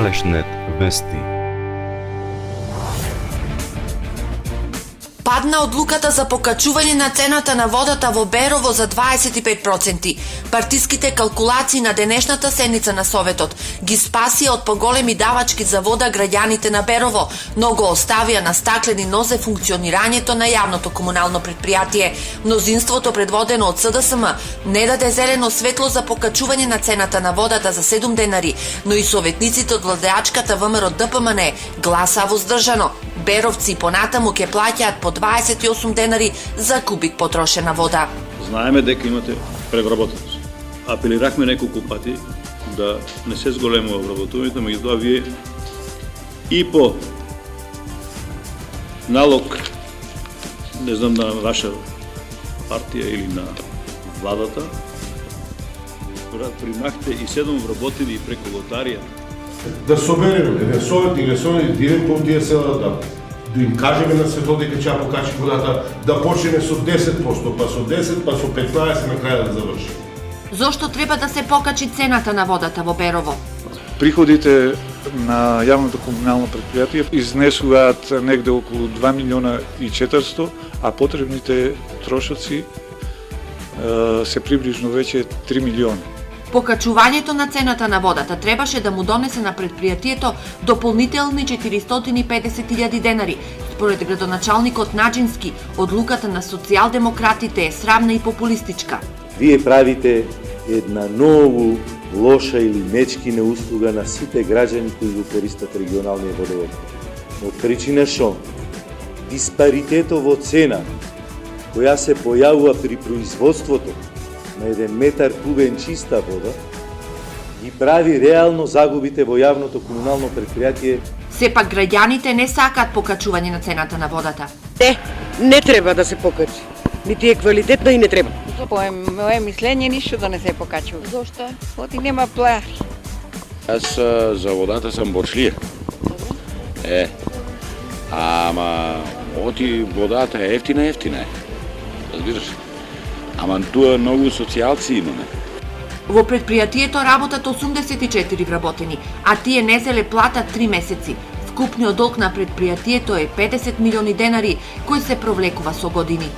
Алешнет вести. Падна одлуката за покачување на цената на водата во Берово за 25%. Партиските калкулации на денешната седница на Советот ги спасија од поголеми давачки за вода граѓаните на Берово, но го оставија на стаклени нозе функционирањето на јавното комунално предпријатие. Мнозинството предводено од СДСМ не даде зелено светло за покачување на цената на водата за 7 денари, но и советниците од владеачката ВМРО ДПМН гласаа воздржано. Беровци понатаму ќе плаќаат по 28 денари за кубик потрошена вода. Знаеме дека имате превработеност. Апелирахме неколку пати да не се зголемува вработувањето, меѓутоа вие и по налог, не знам на ваша партија или на владата, примахте и 7 вработени преку лотарија. Да собереме еден советник, ресорен директор од тие села, да им кажеме на светот дека ќе покачи водата, да почнеме со 10%, па со 10, па со 15 на крај да заврши. Зошто треба да се покачи цената на водата во Берово? Приходите на јавното комунално предпријатие изнесуваат негде околу 2 милиона и 400, а потребните трошоци се приближно веќе 3 милиони. Покачувањето на цената на водата требаше да му донесе на предпријатието дополнителни 450.000 денари. Според градоначалникот Наџински, одлуката на социјалдемократите е срамна и популистичка. Вие правите една многу лоша или нечкина услуга на сите граѓани кои го користат регионалниот водовод. Од причина што диспаритетот во цена која се појавува при производството на 1 метар кубен чиста вода ги прави реално загубите во јавното комунално предпријатие. Сепак граѓаните не сакаат покачување на цената на водата. Не треба да се покачи. Нити е квалитетно и не треба. По моje мислење ништо да не се покачува. Зошто? Оти нема плахи. Аз за водата сам борчлија. Ама оти водата е ефтина е. Разбираш? Ама туа многу социјалци имаме. Во предпријатието работат 84 вработени, а тие не зеле плата 3 месеци. Вкупниот долг на предпријатието е 50 милиони денари, кој се провлекува со години.